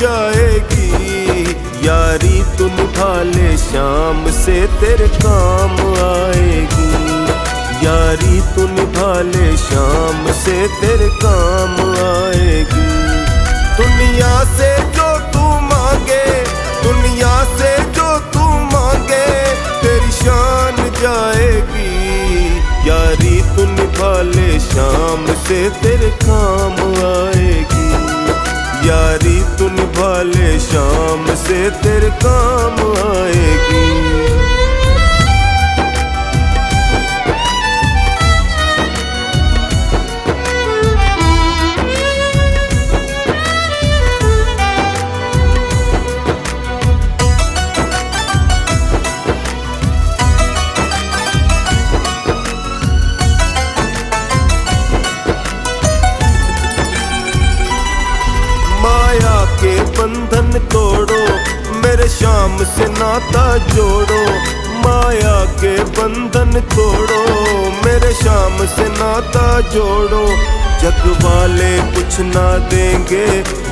जाएगी। यारी तू निभा ले शाम से तेरे काम आएगी। यारी तू निभा ले शाम से तेरे काम आएगी। दुनिया से जो तू मांगे, दुनिया से जो तू मांगे, तेरी शान जाएगी। यारी तू निभा ले शाम से तेरे काम आएगी। यारी तू निभा ले शाम से तेरे काम आएगी। माया के बंधन तोड़ो, मेरे शाम से नाता जोड़ो। माया के बंधन तोड़ो, मेरे शाम से नाता जोड़ो। जग वाले कुछ ना देंगे,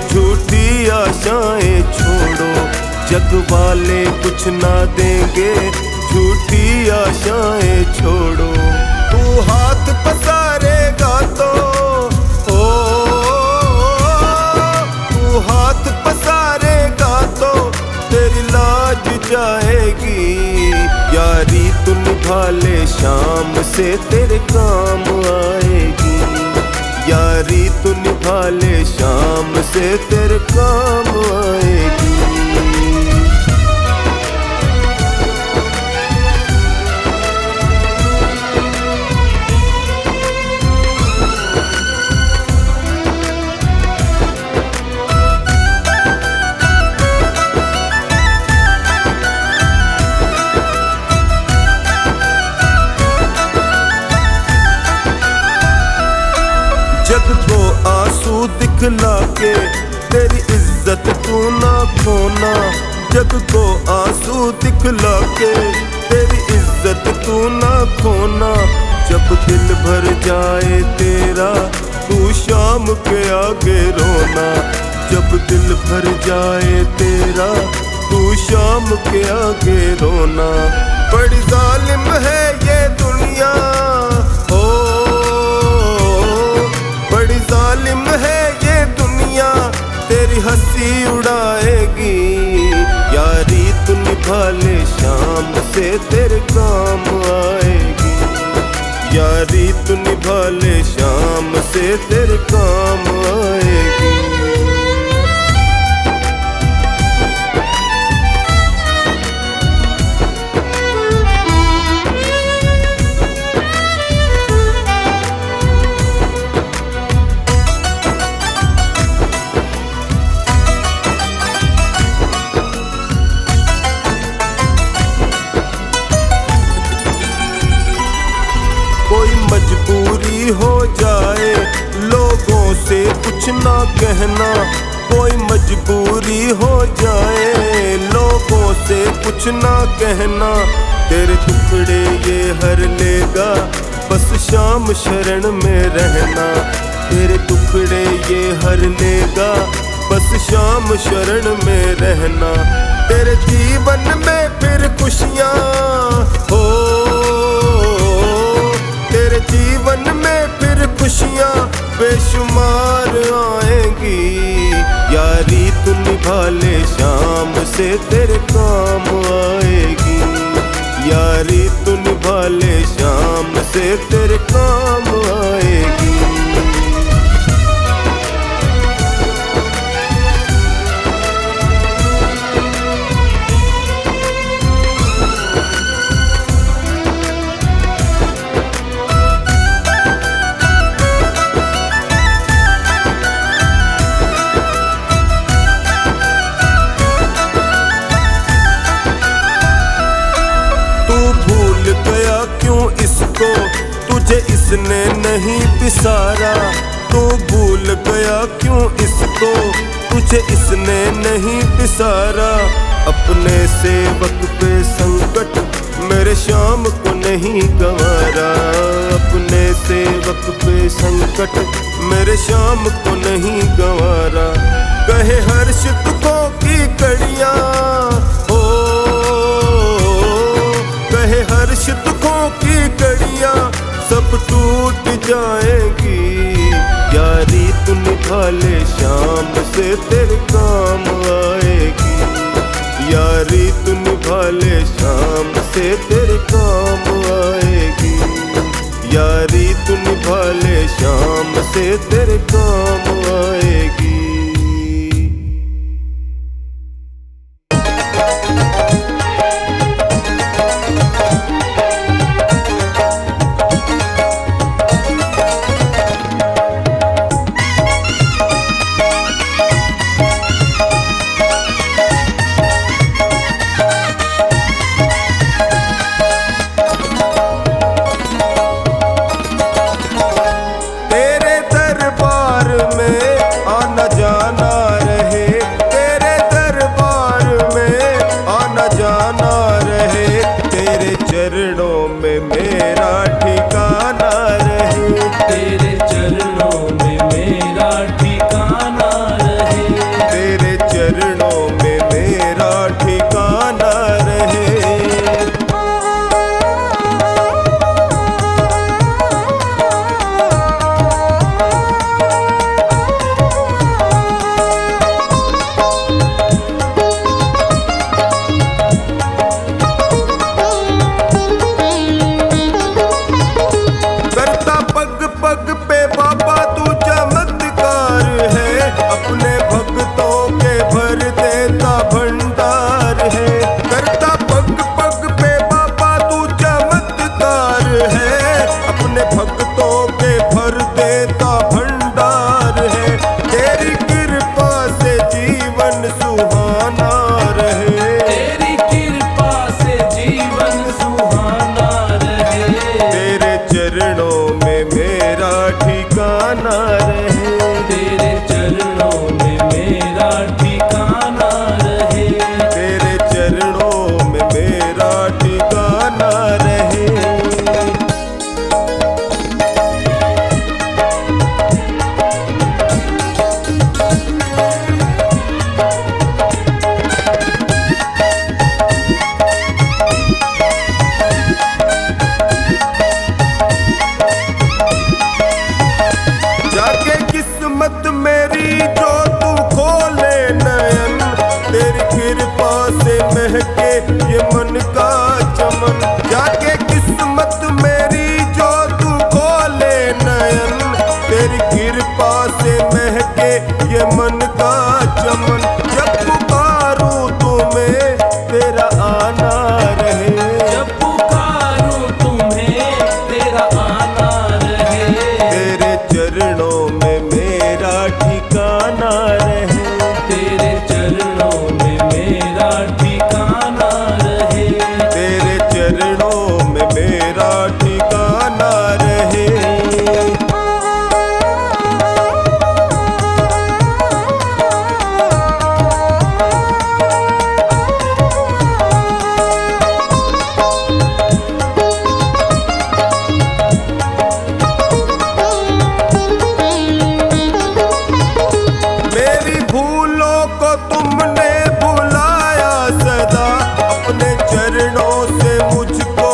झूठी आशाएं छोड़ो। जग वाले कुछ ना देंगे, झूठी आशाएं छोड़ो। तू हाथ पसारेगा तो हाथ पसारेगा तो तेरी लाज जाएगी। यारी तू निभा ले शाम से तेरे काम आएगी। यारी तू निभा ले शाम से तेरे काम आएगी। जग को आंसू दिखला के तेरी इज्जत तू ना खोना। जग को आंसू दिखला के तेरी इज्जत तू ना खोना। जब दिल भर जाए तेरा तू शाम के आगे रोना। जब दिल भर जाए तेरा तू शाम के आगे रोना। बड़ी जालिम है ये दुनिया, बड़ी जालिम है ये दुनिया, तेरी हंसी उड़ाएगी। यारी तू निभा ले शाम से तेरे काम आएगी। यारी तू निभा ले शाम से तेरे काम आएगी। कोई मजबूरी हो जाए लोगों से कुछ ना कहना। कोई मजबूरी हो जाए लोगों से कुछ ना कहना। तेरे टुकड़े ये हर लेगा, बस शाम शरण में रहना। तेरे टुकड़े ये हर लेगा, बस शाम शरण में रहना। तेरे जीवन में फिर खुशियाँ हो, तेरे जीवन में फिर खुशियाँ बेशुमार आएंगी। यारी तू निभा ले शाम से तेरे काम आएगी। यारी तू निभा ले शाम से तेरे काम आएगी। तुझे इसने नहीं पिसारा, तू भूल गया क्यों इसको, तुझे इसने नहीं पिसारा। अपने सेवक पे संकट मेरे शाम को नहीं गंवारा। अपने सेवक पे संकट मेरे शाम को नहीं गंवारा। कहे हर्ष दुखों की कड़ियां हो, कहे हर्ष दुखों की कड़ियां सब टूट जाएंगी। यारी तू निभा ले शाम से तेरे काम आएगी। यारी तू निभा ले शाम से तेरे काम आएगी। यारी तू निभा ले शाम से तेरे काम आएगी। चरणों में मेरा ठिकाना रहे, तेरे चरणों में मेरा ठिकाना रहे, तेरे चरणों में मेरा ठिकाना रहे। ये मन का चमन जाके किस्मत मेरी जो तू खोले नयन, तेरी कृपा से महके ये मन का चमन। जब पुकारूं तुम्हें तेरा आना रहे, जब पुकारूं तुम्हें तेरा आना रहे, तेरे चरणों में मेरा ठिकाना रहे, तेरे चरणों में मेरा ठिकाना रहे, तेरे चरणों में मेरा ठिकाना रहे। मेरी भूलों को तुमने भुलाया सदा, अपने चरणों से मुझको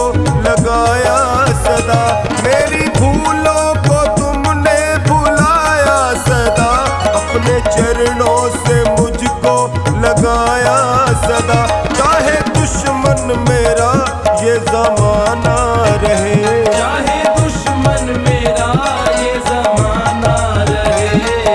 लगाया सदा। मेरी भूलों को तुमने भुलाया सदा, अपने चरणों से मुझको लगाया सदा। चाहे दुश्मन मेरा ये ज़माना रहे, चाहे दुश्मन मेरा ये ज़माना रहे,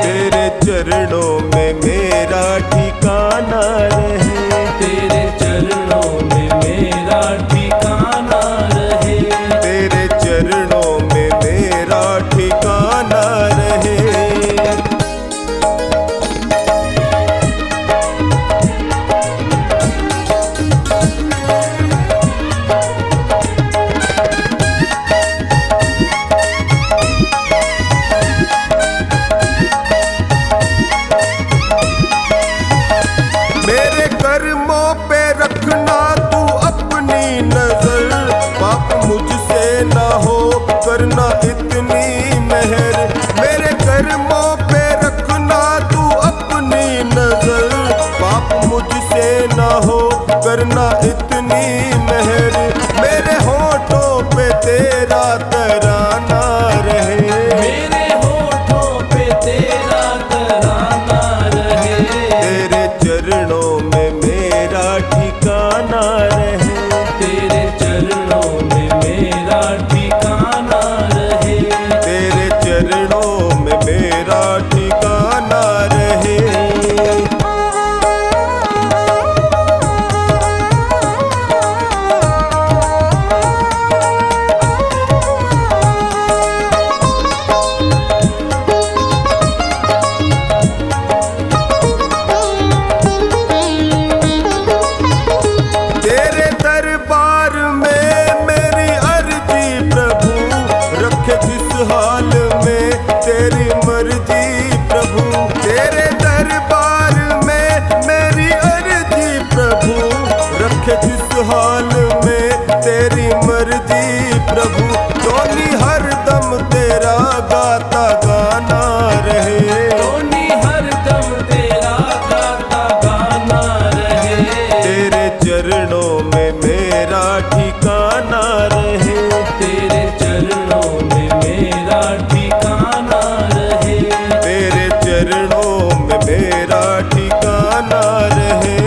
तेरे चरणों में मेरा ठिकाना रहे, तेरे चरणों में मेरा ठिकाना रहे, तेरे चरणों में मेरा ठिकाना रहे। मेरे कर्मों पे रखना तू अपनी नजर, पाप मुझसे ना हो करना इतनी मेहर। मेरे कर्मों पे रखना तू अपनी गाना रहे। मेरे होठों पे तेरा तराना रहे। तेरे चरणों में मेरा ठिकाना रहे। तेरे चरणों में मेरा ठिकाना रहे। तेरे चरणों में मेरा ठिकाना रहे। तेरे दरबार में मेरी अर्जी प्रभु, रखे जिस हाल में तेरी मर्जी प्रभु। तेरे दरबार में मेरी अर्जी प्रभु, रखे जिस हाल में तेरी मर्जी प्रभु। टोनी हरदम तेरा गाता गाना रहे। टोनी हरदम तेरा गाता गाना रहे। तेरे चरणों में मेरा ठिकाना रहे। तेरे चरणों में मेरा ठिकाना रहे। तेरे चरणों में मेरा ठिकाना रहे।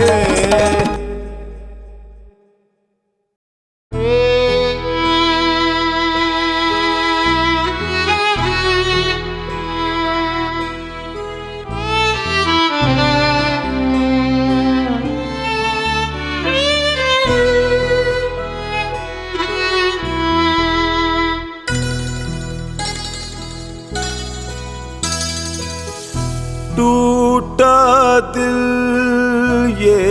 टूटा दिल ये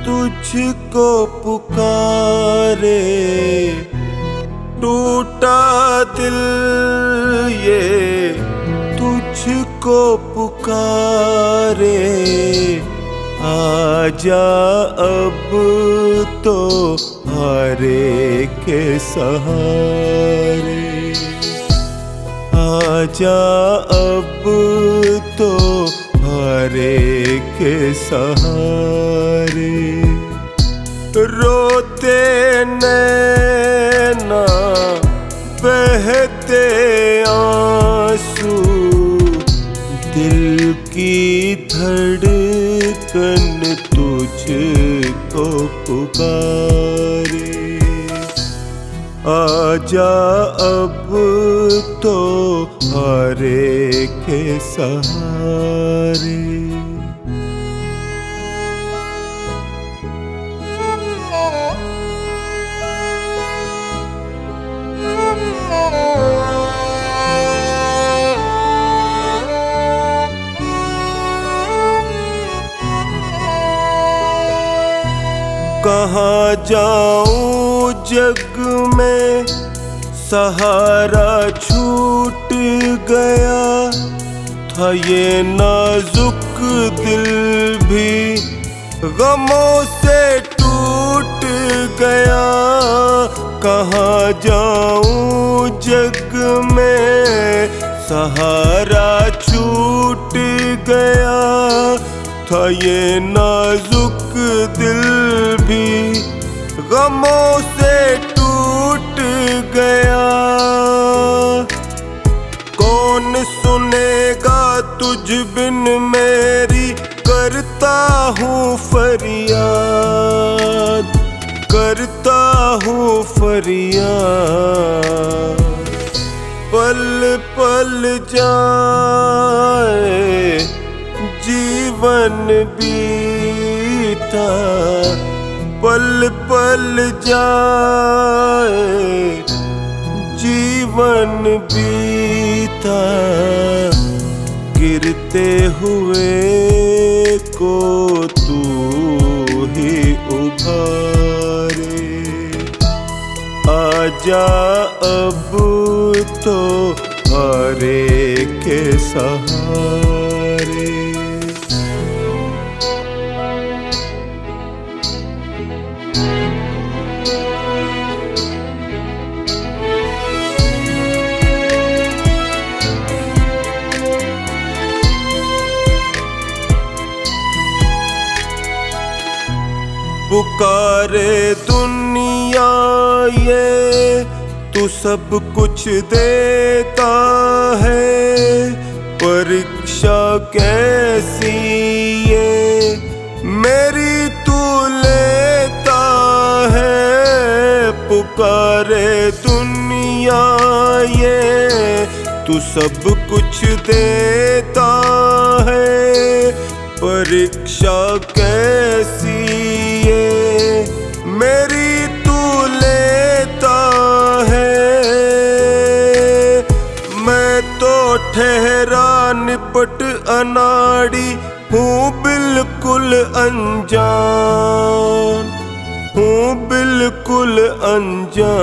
तुझको पुकारे। टूटा दिल ये तुझको पुकारे। आजा अब तो हारे के सहारे। आजा अब तो हारे के सहारे। रोते नैना बहते आंसू, दिल की धड़कन तुझको पुकारे। आजा अब तो हारे के सहारे। कहाँ जाऊं जग में सहारा छूट गया था। ये नाजुक दिल भी गमों से टूट गया। कहाँ जाऊं जग में सहारा छूट गया था। ये नाजुक दिल भी गमों से टूट गया। कौन सुनेगा तुझ बिन मेरी करता हूँ फरियाद। करता हूँ फरियाद। पल पल जाए जीवन बीता। पल पल जाए जीवन बीता। गिरते हुए को तू ही उभारे। आजा अब तो हारे के सहारे। पुकारे दुनिया ये तू सब कुछ देता है, परीक्षा कैसी ये मेरी तू लेता है। पुकारे दुनिया ये तू सब कुछ देता है, परीक्षा कैसी ये मेरी तू लेता है। मैं तो ठहरा निपट अनाड़ी हूँ बिल्कुल अनजान, हूँ बिल्कुल अनजान।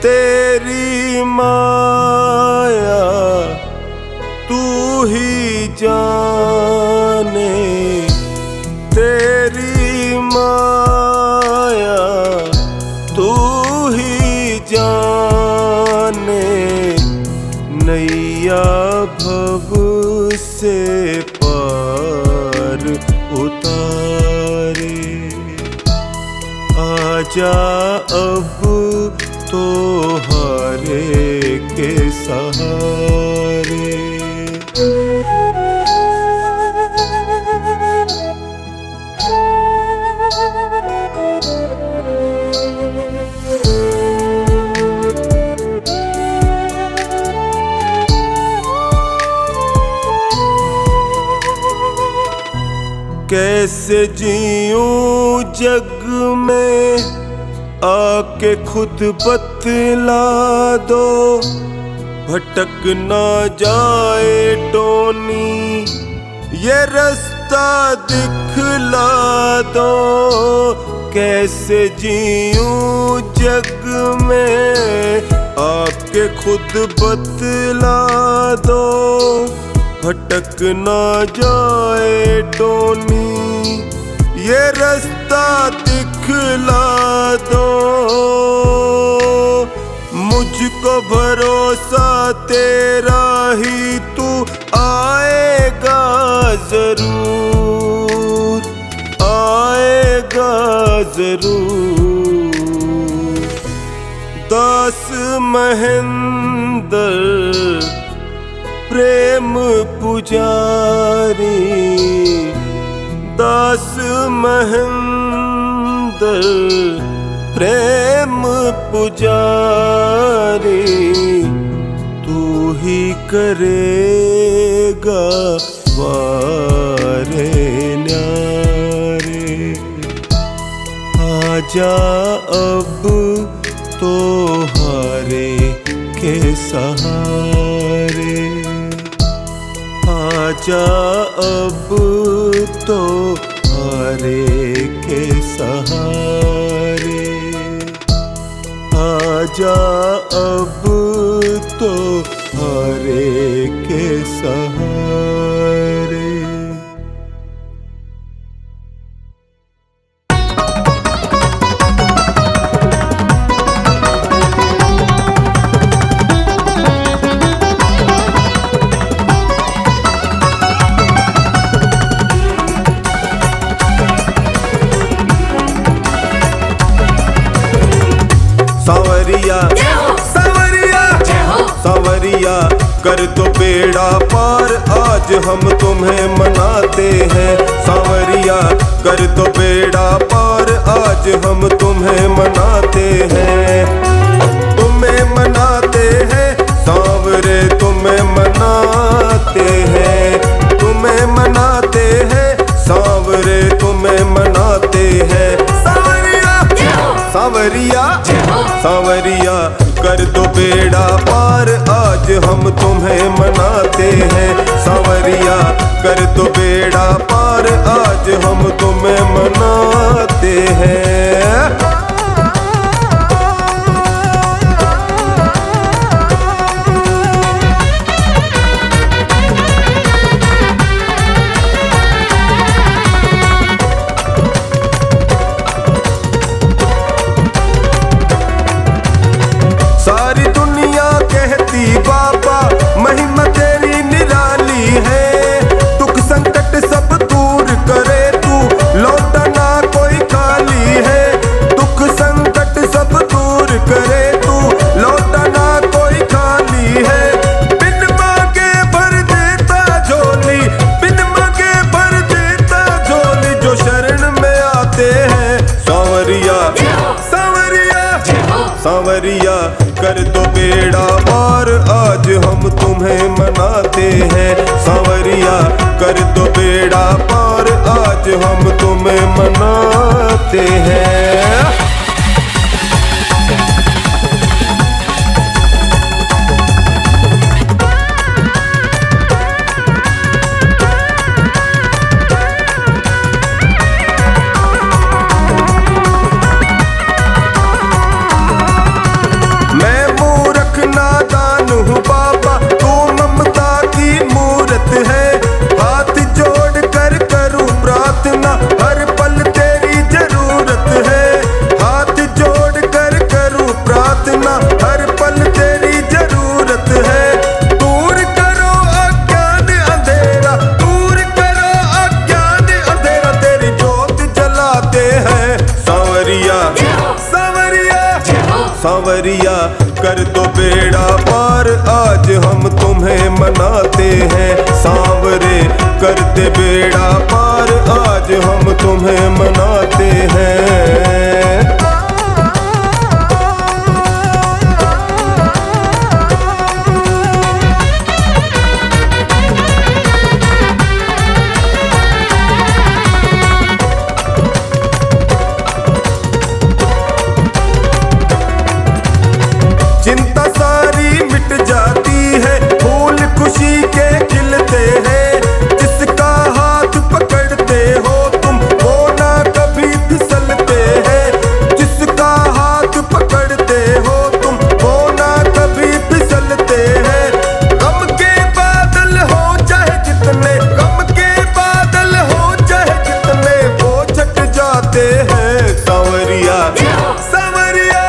तेरी माया तू ही जाने, तेरी माया तू ही जाने। नैया भव से पार उतारे, आजा अब तो हारे के सहारे। कैसे जीऊं जग में आके खुद बतला दो, भटक ना जाए टोनी ये रास्ता दिखला दो। कैसे जीऊं जग में आके खुद बतला दो, भटक ना जाए टोनी ये रास्ता दिखला दो। मुझको भरोसा तेरा ही तू आएगा जरूर, आएगा जरूर। दास महेंद्र प्रेम पुजारी, दास महेंद्र प्रेम पुजारी। तू ही करेगा वारे न्यारे, आजा अब तो हारे के सहारे। आजा अब तो हारे के सहारे, आजा अब तो हारे के सहारे। सांवरिया सांवरिया सांवरिया कर दो बेड़ा पार, आज हम तुम्हें मनाते हैं। सांवरिया कर दो बेड़ा पार, आज हम तुम्हें मनाते हैं। तुम्हें मनाते हैं सांवरे, तुम्हें मनाते हैं, तुम्हें मनाते हैं सांवरे, तुम्हें मनाते हैं। सांवरिया सांवरिया कर दो बेड़ा पार, आज हम तुम्हें मनाते हैं। सांवरिया कर दो बेड़ा पार, आज हम तुम्हें मनाते हैं। सारी दुनिया कहती बाबा महिमा तेरी निराली है। दुख संकट सब दूर करे तू, लौटा ना कोई खाली है। दुख संकट सब दूर कर दो बेड़ा पार, आज हम तुम्हें मनाते हैं। सांवरिया कर दो बेड़ा पार, आज हम तुम्हें मनाते हैं। हर पल तेरी जरूरत है, हाथ जोड़ कर करूं प्रार्थना, हर पल तेरी जरूरत है। दूर करो अज्ञान अंधेरा, दूर करो अज्ञान अंधेरा, तेरी जोत जलाते हैं। सांवरिया सांवरिया सांवरिया कर दो बेड़ा पार, आज हम तुम्हें मनाते हैं। सांवरे कर दे बेड़ा पार, आज हम तुम्हें मनाते हैं। चिंता सारी मिट जाती है, फूल खुशी के खिलते हैं। जिसका हाथ पकड़ते हो तुम, वो ना कभी फिसलते हैं। जिसका हाथ पकड़ते हो तुम, वो ना कभी फिसलते हैं। गम के बादल हो चाहे जितने, गम के बादल हो चाहे जितने, वो छट जाते हैं। सांवरिया सांवरिया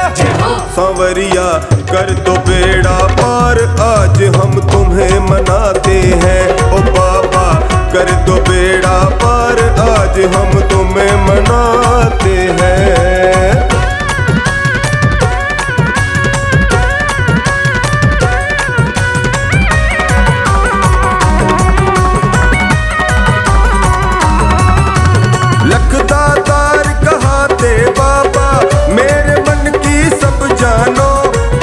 सांवरिया कर दो बेड़ा पार, आज हम तुम्हें मनाते हैं। ओ बाबा कर दो बेड़ा पार, आज हम तुम्हें मनाते हैं। लखदातार कहाते बाबा, मेरे मन की सब जानो।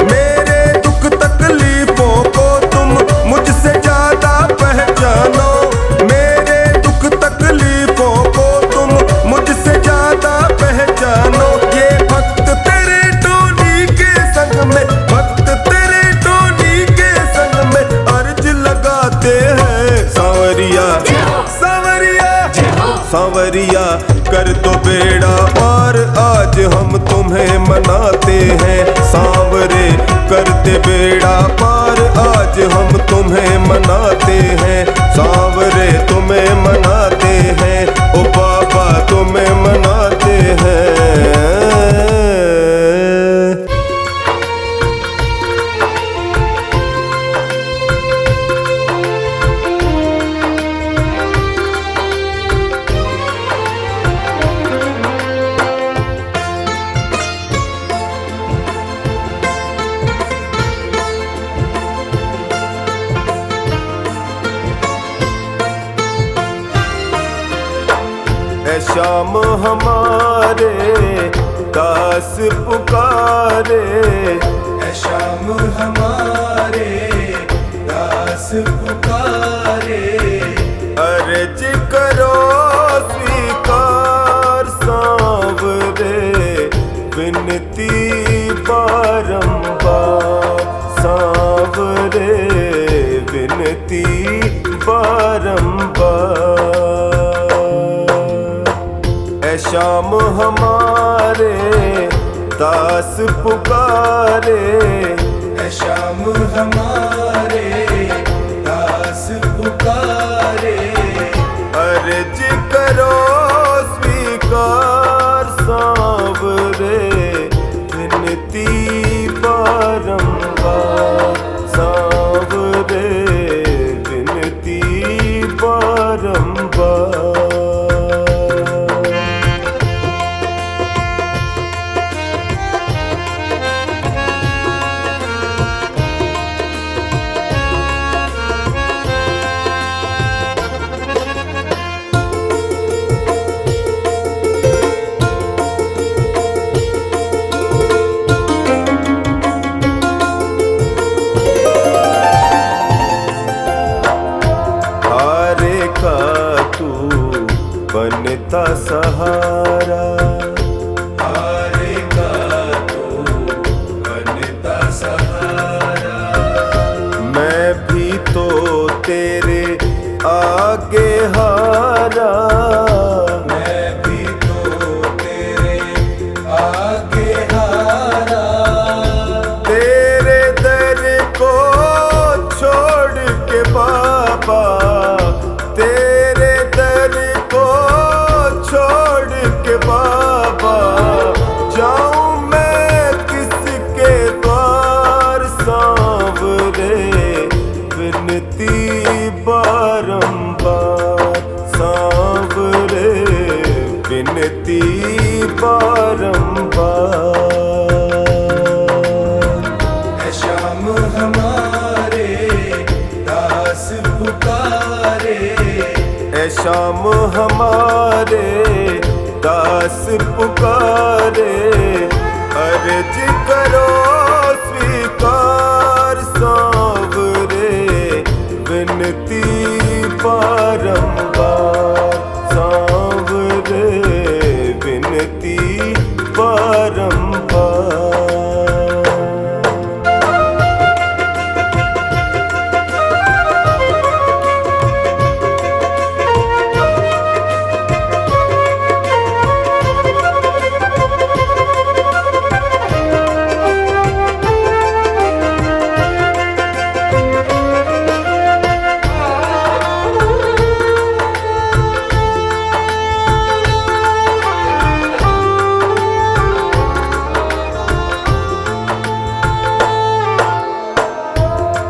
मेरे दुख तकलीफों को तुम मुझसे ज्यादा पहचानो। मेरे दुख तकलीफों को तुम मुझसे ज्यादा पहचानो। ये भक्त तेरे टोनी के संग में, भक्त तेरे टोनी के संग में अर्ज लगाते हैं। सांवरिया सांवरिया सांवरिया कर दो बेड़ा पार, आज हम तुम्हें मनाते हैं। सांवरे कर दे बेड़ा पार, आज हम तुम्हें मनाते हैं। सांवरे तुम्हें मनाते हैं, ओ बाबा तुम्हें मनाते हैं। ऐ शाम हमारे दास पुकारे, ऐ शाम हमारे दास पुकारे। अर्ज करो स्वीकार सांवरे, विनती बारंबार सांवरे, विनती बारंबार। ऐ शाम हमारे दास पुकारे, ऐ शाम हमारे दास पुकारे। अर्ज करो स्वीकार सांवरे, विनती बारंबार सांवरे, विनती बारंबार। शाम हमारे दास पुकारे, अर्ज करो स्वीकार सांवरे, विनती बारंबार सांवरे, विनती बारंबार।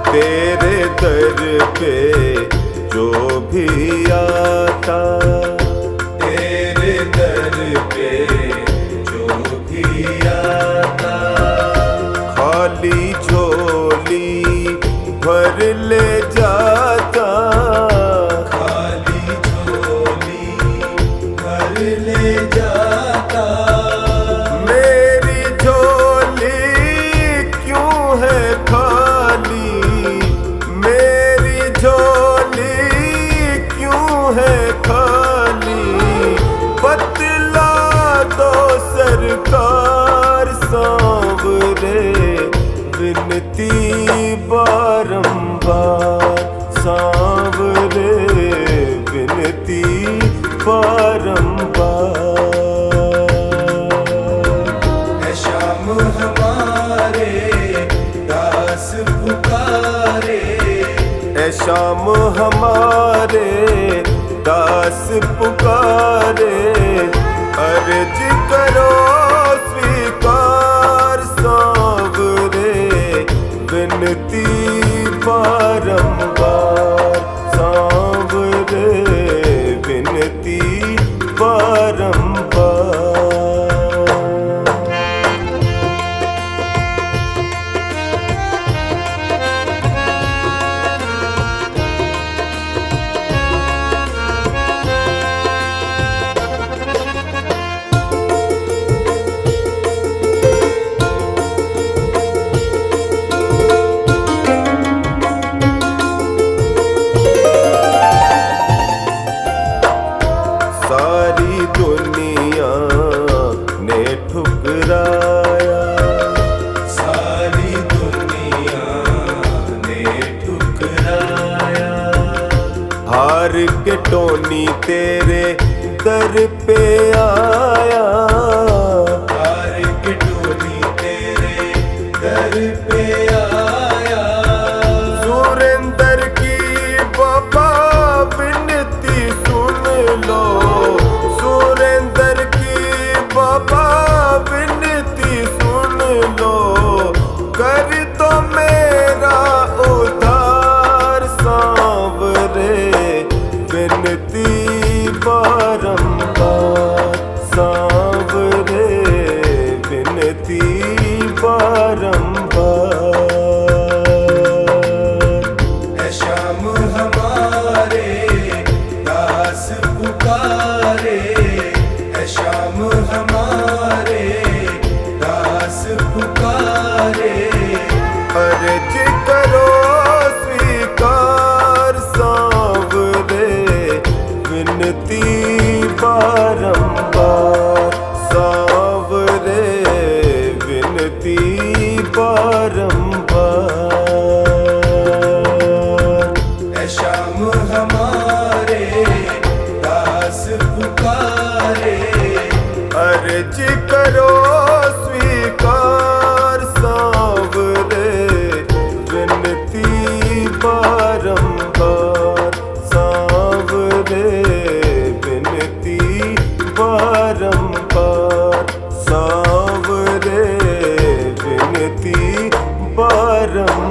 तेरे दर पे जो भी आता, तेरे दर पे जो भी आता, खाली झोली भर ले जाता, खाली झोली भर ले जाता। मेरी झोली क्यों है खाली, मेरी झोली क्यों है खाली, बतला दो सरकार सांवरे, विनती बारंबार सांवरे, विनती बारंबार। है शाम हमारे दास पुकारे, ऐ शाम हमारे दास पुकारे, अर्ज करो स्वीकार सांवरे, विनती बारंबार सांवरे, विनती बारंबार। सारी दुनिया ने ठुकराया, सारी दुनिया ने ठुकराया, हार के टोनी तेरे दर पे आया, हार के टोनी तेरे दर पे आया। सुरेंद्र की बाबा विनती सुन लो, सुरेंद्र की बाबा विनती सुन लो, कर दो मेरा उद्धार सांवरे, विनती बारंबार सांवरे, विनती बारंबार। है शाम हमारे दास पुकारे, है शाम हमारे दास पुकारे, अर्ज करो स्वीकार सांवरे, विनती बारंबार सांवरे, विनती बारंबार। है शाम हमारे दास पुकारे, अर्ज करो स्वीकार सांवरे, विनती बारंबार सांवरे, विनती बारंबार सांवरे, विनती बारंबार।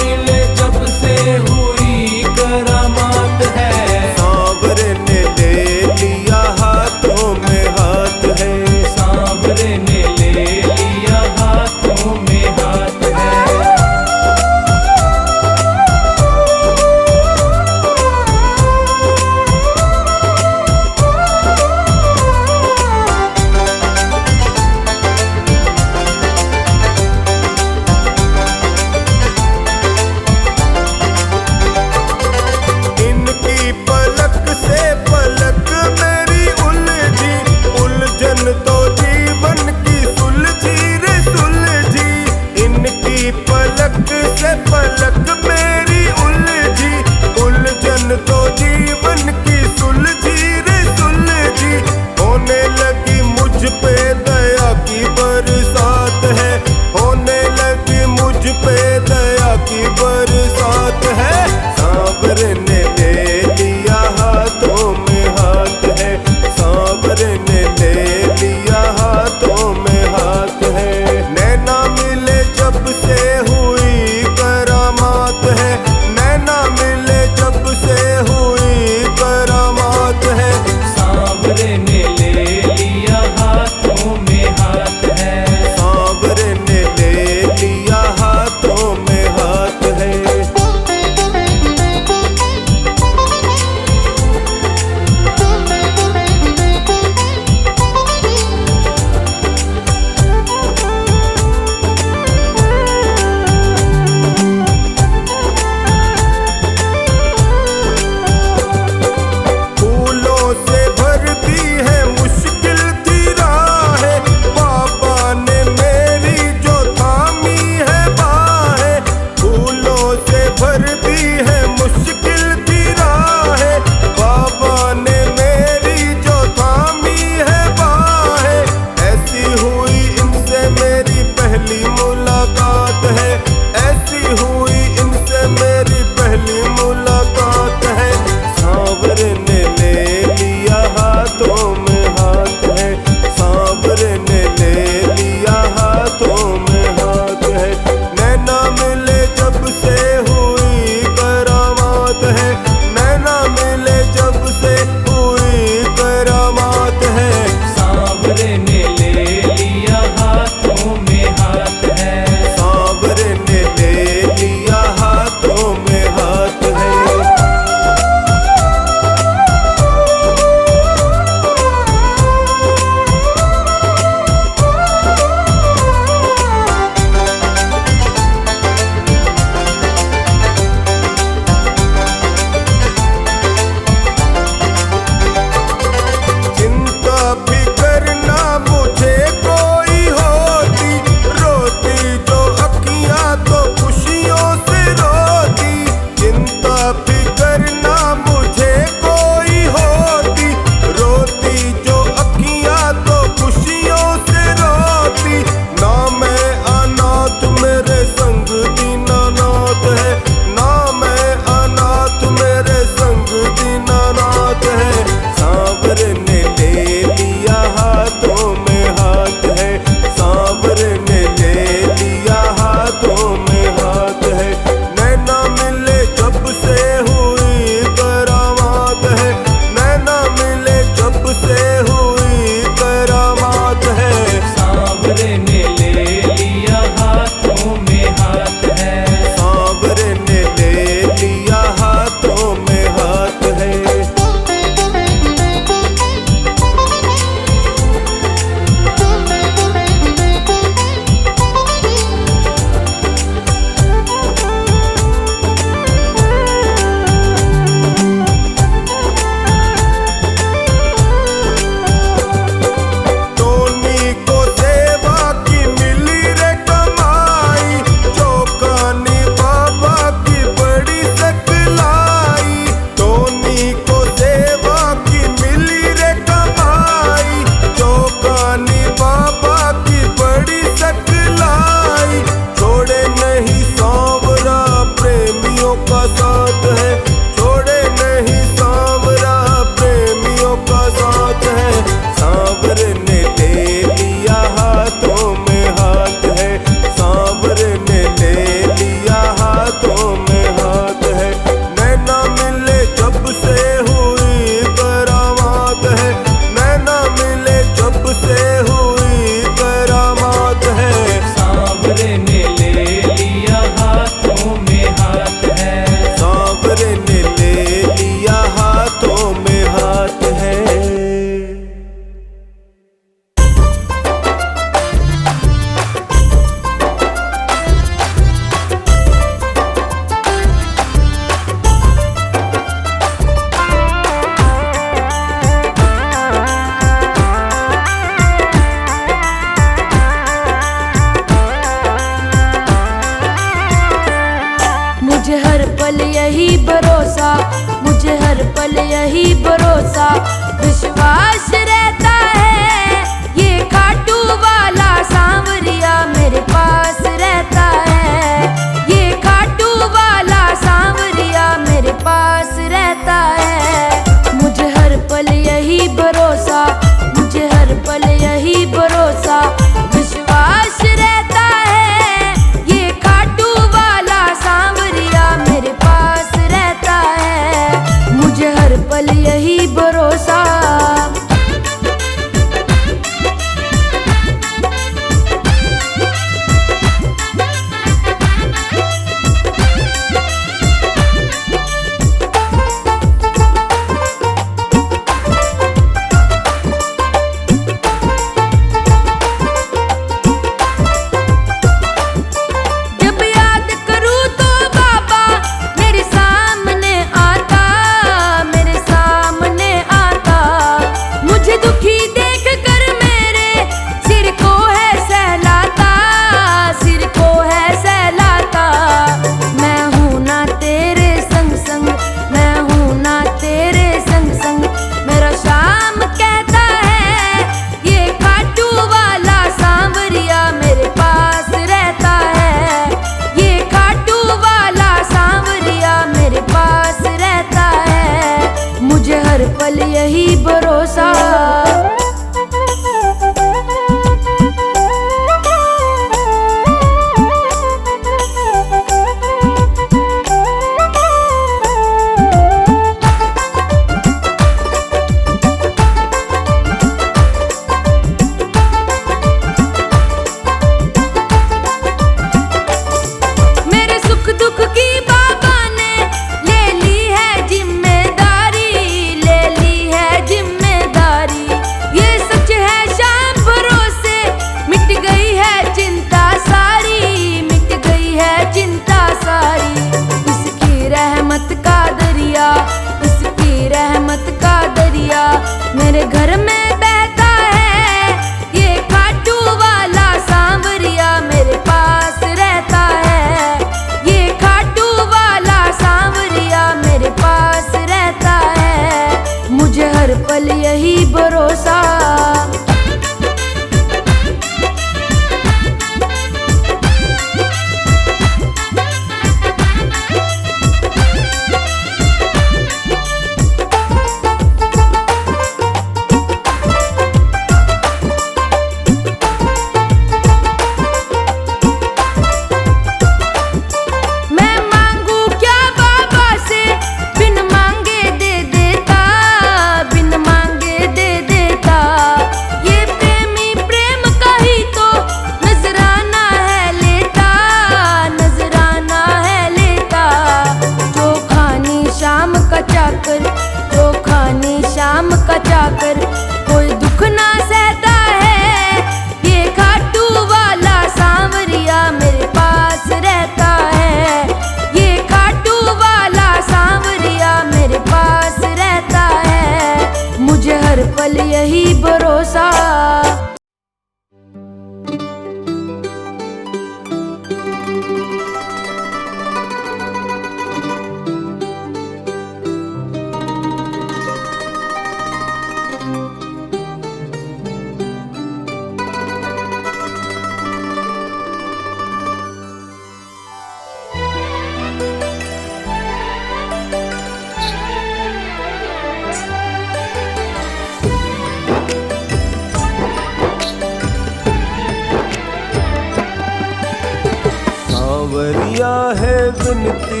सांवरिया है विनती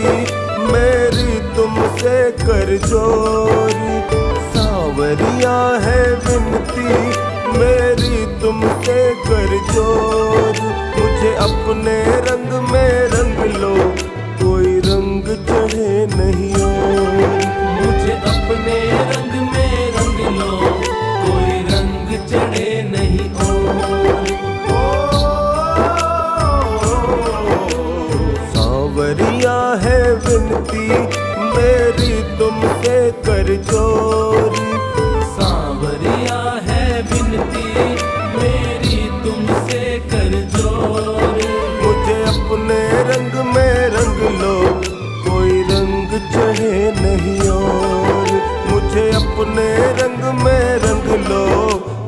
मेरी तुमसे कर जोरी, सांवरिया है विनती मेरी तुमसे कर जोरी। मुझे अपने रंग में रंग लो, कोई रंग चढ़े नहीं और। मुझे अपने रंग में रंग लो, कोई रंग चढ़े नहीं और। सांवरिया है विनती मेरी तुमसे कर जोरी, सांवरिया है विनती मेरी तुमसे कर जोरी। मुझे अपने रंग में रंग लो, कोई रंग चढ़े नहीं और। मुझे अपने रंग में रंग लो,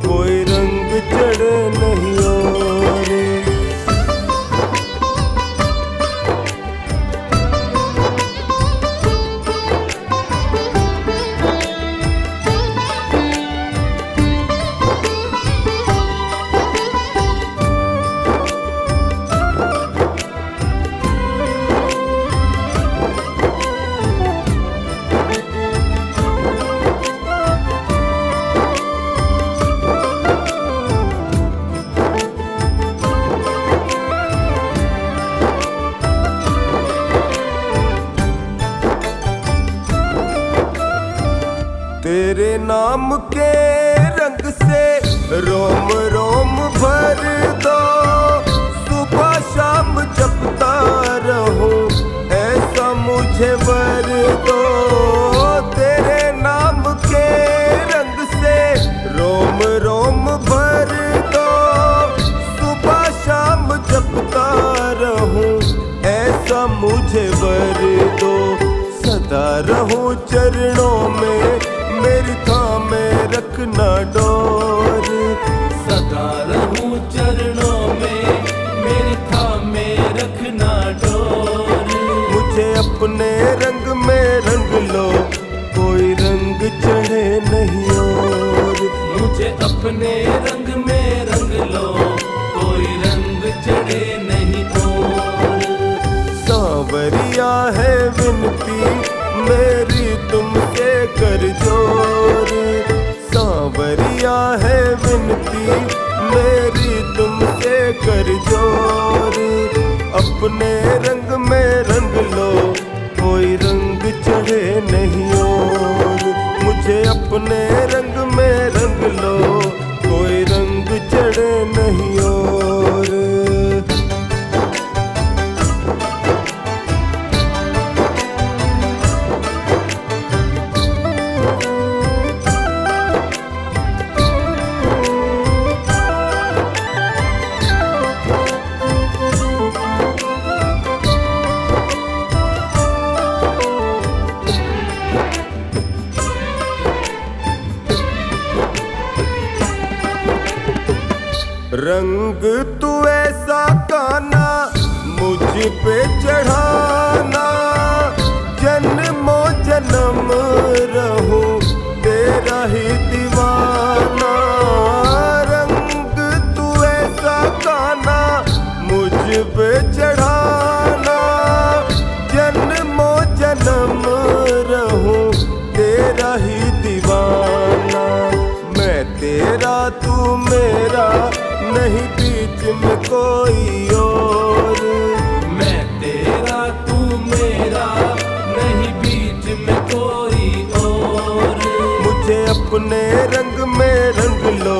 कोई रंग चढ़े नहीं और। तेरे नाम के रंग से रोम रोम भर दो, सुबह शाम जपता रहूं ऐसा मुझे वर दो। तेरे नाम के रंग से रोम रोम भर दो, सुबह शाम जपता रहूं ऐसा मुझे वर दो। सदा रहूं चरणों में मेरी थामे रखना डोर, सदा रहूं चरणों में मेरी थामे रखना डोर। मुझे अपने रंग में रंग लो, कोई रंग चढ़े नहीं और। मुझे अपने रंग में रंग लो, कोई रंग चढ़े नहीं और। सांवरिया है विनती मेरी तुमसे कर जोरी, सांवरिया है विनती मेरी तुमसे कर जोरी। अपने रंग में रंग लो, कोई रंग चढ़े नहीं और। मुझे अपने रंग में रंग लो, कोई रंग चढ़े नहीं और। रंग तू ऐसा काना मुझ पे चढ़ाना, जन्मों जन्म रहूं तेरा ही दीवाना। रंग तू ऐसा काना मुझ पे चढ़ाना, जन्मों जन्म रहूं तेरा ही दीवाना। मैं तेरा तू मेरा नहीं बीच में कोई और। मैं तेरा तू मेरा नहीं बीच में कोई और। मुझे अपने रंग में रंग लो,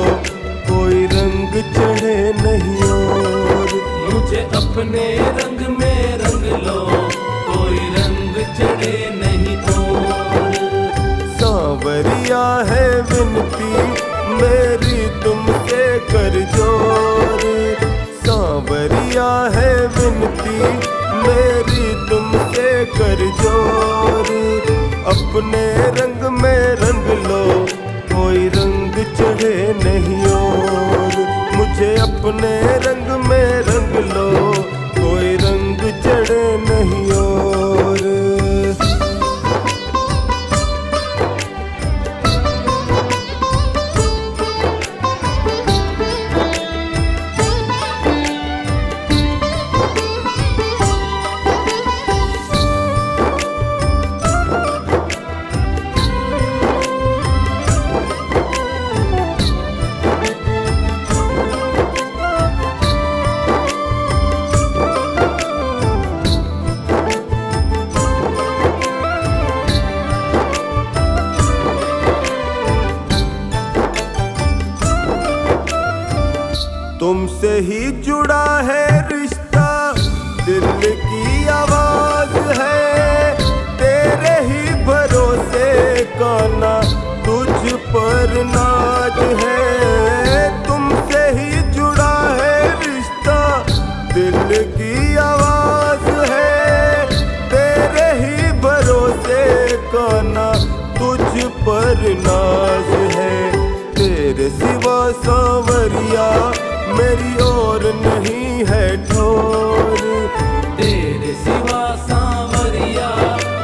कोई रंग चढ़े नहीं और। मुझे अपने रंग में रंग लो, कोई रंग चढ़े नहीं और। सांवरिया है विनती मेरी तुमसे कर जोरी, सांवरिया है विनती मेरी तुमसे कर जोरी। अपने रंग में रंग लो, कोई रंग चढ़े नहीं और। मुझे अपने रंग में रंग लो, कोई रंग चढ़े नहीं और। तुमसे ही जुड़ा है रिश्ता, दिल की आवाज है, तेरे ही भरोसे का ना तुझ पर नाज है। तुमसे ही जुड़ा है रिश्ता, दिल की आवाज है, तेरे ही भरोसे का ना तुझ पर नाज है। तेरे सिवा सांवरिया मेरी और नहीं है ठोर, तेरे सिवा सांवरिया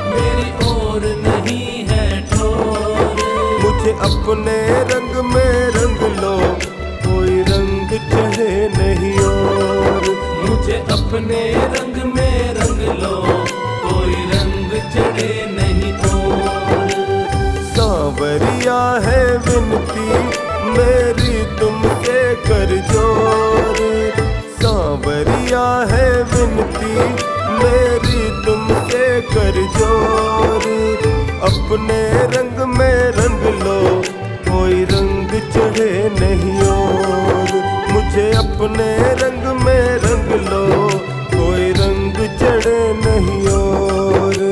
मेरी और नहीं है ठोर। मुझे अपने रंग में रंग लो, कोई रंग चढ़े नहीं और। मुझे अपने रंग में रंग लो, कोई रंग चढ़े नहीं और। सांवरिया है विनती मेरी तुमसे कर जोर, सांवरिया है विनती मेरी तुमसे कर जोर। अपने रंग में रंग लो, कोई रंग चढ़े नहीं और। मुझे अपने रंग में रंग लो, कोई रंग चढ़े नहीं और।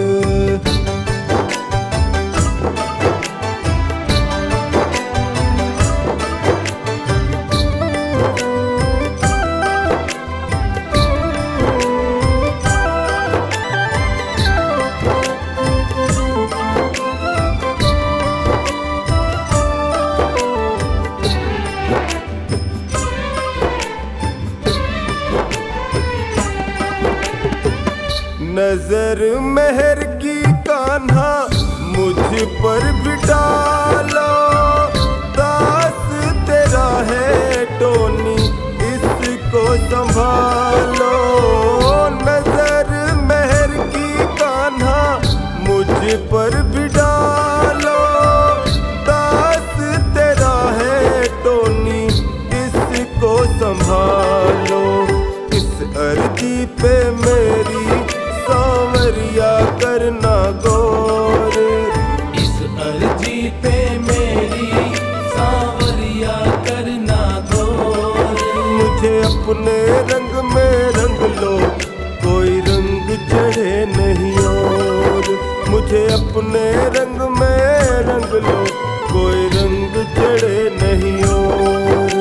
नजर मेहर की कान्हा मुझ पर भी डालो, दास तेरा है टोनी इसको संभालो। नजर मेहर की कान्हा मुझ पर भी डालो, दास तेरा है टोनी इसको संभालो। इस अर्जी पे मेरी सांवरिया करना गौर, इस अर्जी पे मेरी सांवरिया करना गौर। मुझे अपने रंग में रंग लो, कोई रंग चढ़े नहीं और। मुझे अपने रंग में रंग लो, कोई रंग चढ़े नहीं और।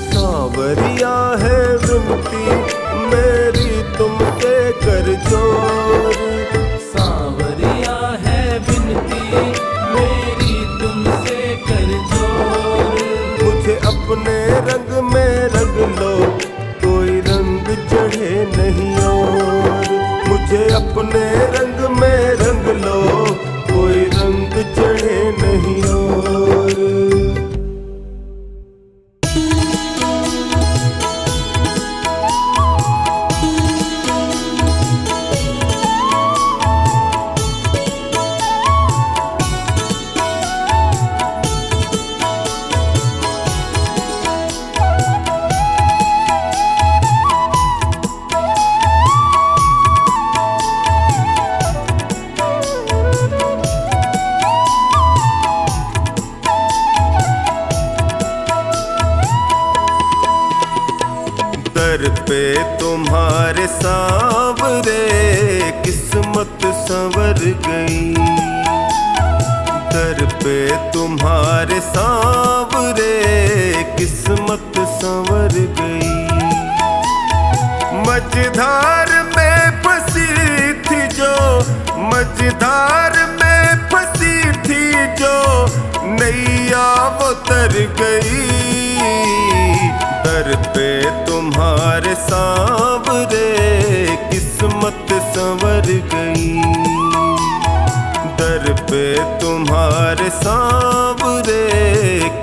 सांवरिया है विनती मेरी तुमसे कर जोर, सांवरिया है विनती मेरी तुमसे कर जोर। मुझे अपने रंग में रंग लो, कोई रंग चढ़े नहीं और। मुझे अपने रंग में रंग लो, कोई रंग चढ़े नहीं और। दर पे तुम्हारे सांवरे किस्मत संवर गई, दर पे तुम्हारे सांवरे किस्मत संवर गई। मझधार में फंसी थी जो, मझधार में फंसी थी जो, नैया वो तर गई। दर पे तुम्हारे सांवरे किस्मत संवर गई, दर पे तुम्हारे सांवरे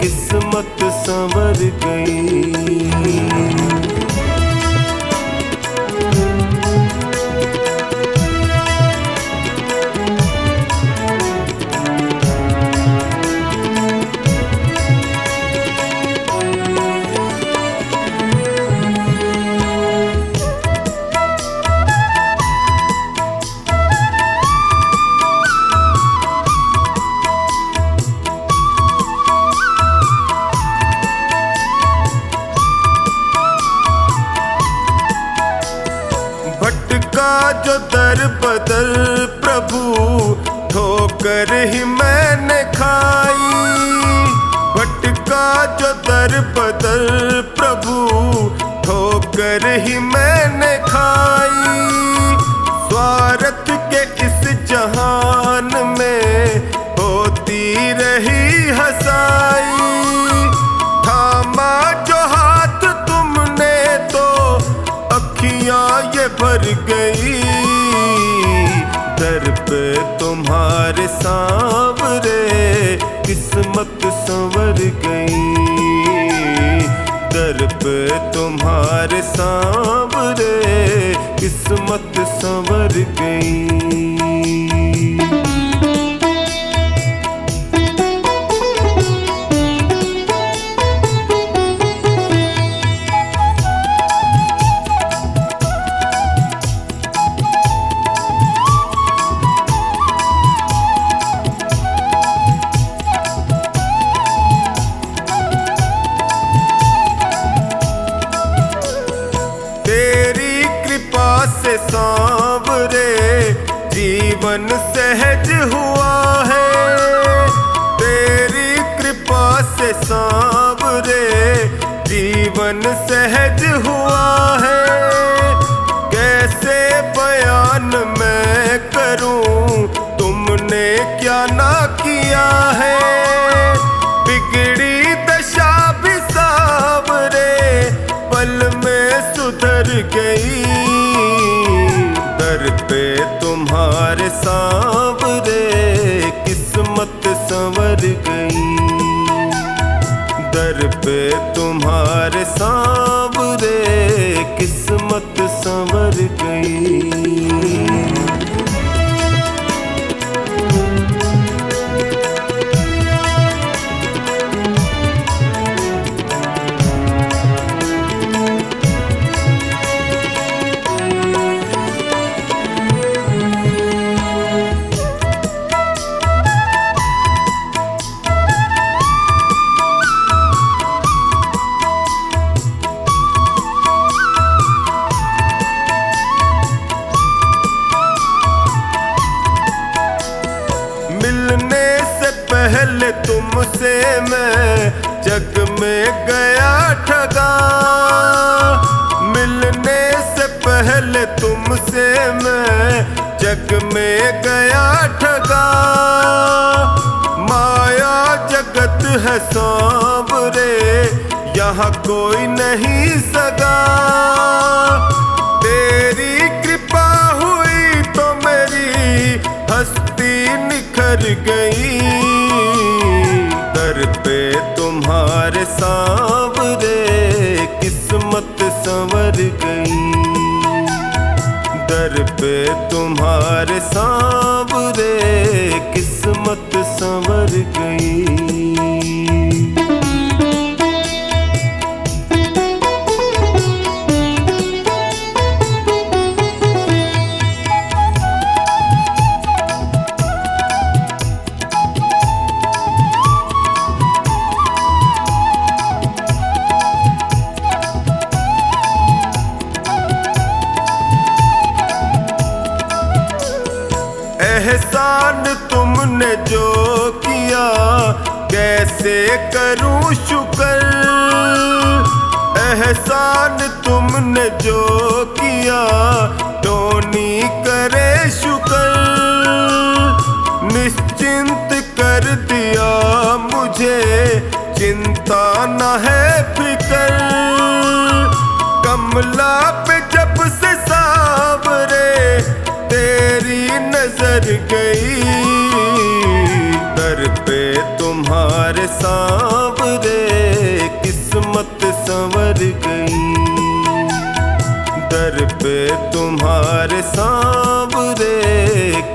किस्मत संवर गई। भटका जो दर बदर प्रभु, ठोकर ही मैंने खाई। भटका जो दर बदर प्रभु, ठोकर ही मैंने खाई। स्वार्थ के इस जहान में होती रही हंसाई। थामा जो हाथ तुमने तो अखियां ये भर गई। दर पे तुम्हारे सांवरे किस्मत संवर गई। दर पे तुम्हारे सांवरे किस्मत संवर गई। से सांवरे जीवन सहज हुआ है। तेरी कृपा से सांवरे जीवन सहज हुआ है। कैसे बयान मैं करूं तुमने क्या ना किया है। बिगड़ी दशा भी सांवरे पल में सुधर गई। दर पे तुम्हारे सांवरे किस्मत संवर गई। दर पे तुम्हारे सांवरे किस्मत संवर गई। मिलने से पहले तुमसे मैं जग में गया ठगा। मिलने से पहले तुमसे मैं जग में गया ठगा। माया जगत है सांवरे यहाँ कोई नहीं सगा। तेरी कृपा हुई तो मेरी हस्ती निखर गई। दर पे तुम्हारे सांवरे किस्मत संवर गई। दर पे तुम्हारे सांवरे किस्मत संवर गई। एहसान तुमने जो किया कैसे करूं शुक्र। एहसान तुमने जो किया टोनी करे शुक्र। निश्चिंत कर दिया मुझे चिंता न है फिक्र। कमला पे जब से सांवरे तेरी नजर गई। दर पे तुम्हारे सांवरे किस्मत संवर गई। दर पे तुम्हारे सांवरे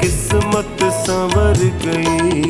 किस्मत संवर गई।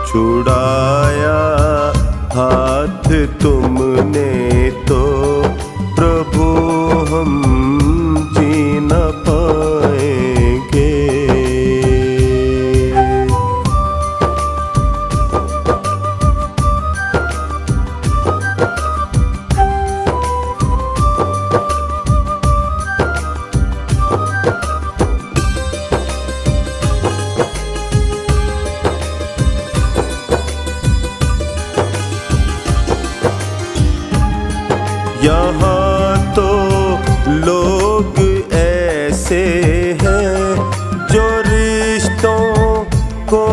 छुड़ाया हाथ तुमने तो प्रभु हम जी न पाएंगे। यहाँ तो लोग ऐसे हैं जो रिश्तों को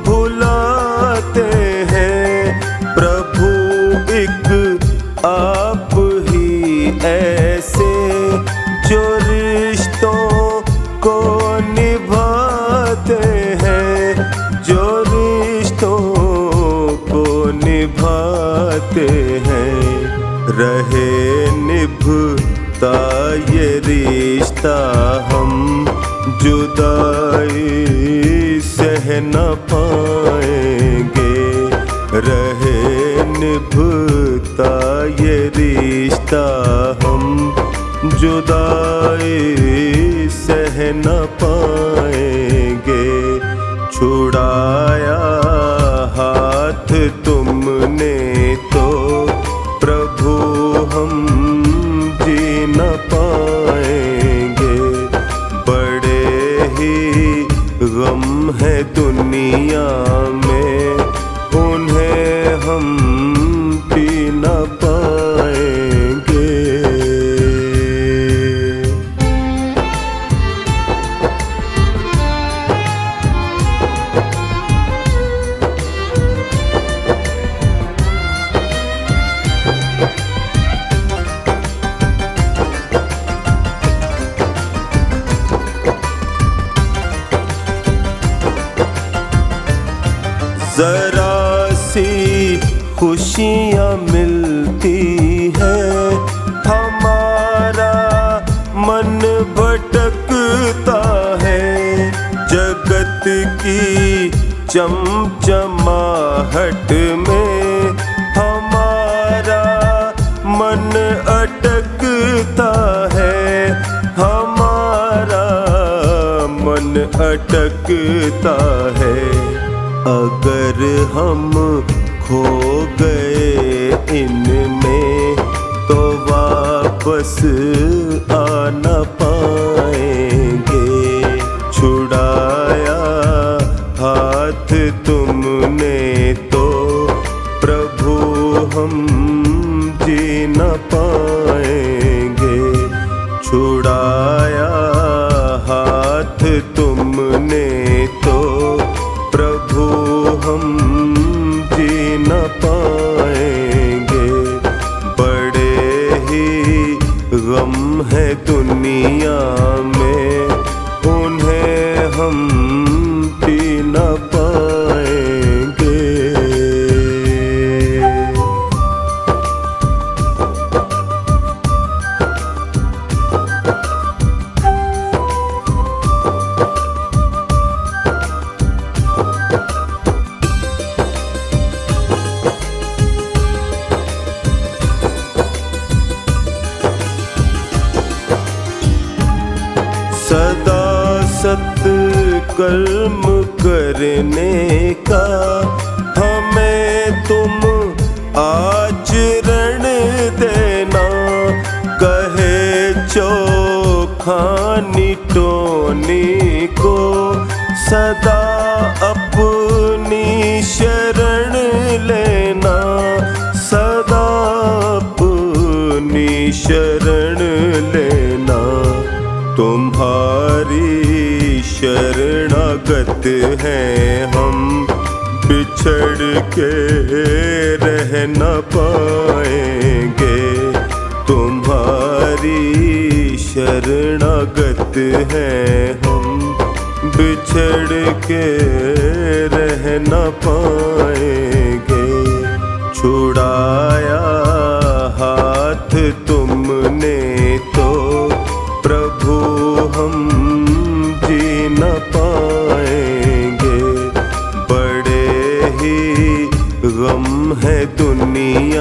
भुलाते हैं, प्रभु एक आप ही ऐसे जो रिश्तों को निभाते हैं, जो रिश्तों को निभाते हैं। रहे निभता ये रिश्ता हम जुदाई सह न पाएंगे। रहे निभता ये रिश्ता हम जुदाई सह न पाएंगे। छुड़ाया हाथ तुमने तो प्रभु हम जी न पाएंगे। बड़े ही गम है दुनिया में, उन्हें हम पी न पाएंगे। जरा सी खुशियाँ मिलती हैं, हमारा मन भटकता है। जगत की चमचमाहट में हमारा मन अटकता है, हमारा मन अटकता है। अगर हम खो गए इनमें तो वापस आ न पाएंगे। छुड़ाया हाथ तुमने तो प्रभु हम जी न पाएंगे। छुड़ाया हाथ तुमने तो प्रभु हम जी न पाएंगे। बड़े ही गम है दुनिया में, उन्हें हम पी न पाएंगे। सदा सत्कर्म करने का हमें तुम आचरण देना। कहे चोखानी टोनी को सदा अपनी शरण लेना, सदा अपनी शरण लेना। तुम्हारी शरणागत हैं हम, बिछड़ के रह न पाएंगे। तुम्हारी शरणागत हैं हम, बिछड़ के रह न पाएंगे। छुड़ाया हाथ तुमने तो प्रभु हम जी न पाएंगे। बड़े ही दुनिया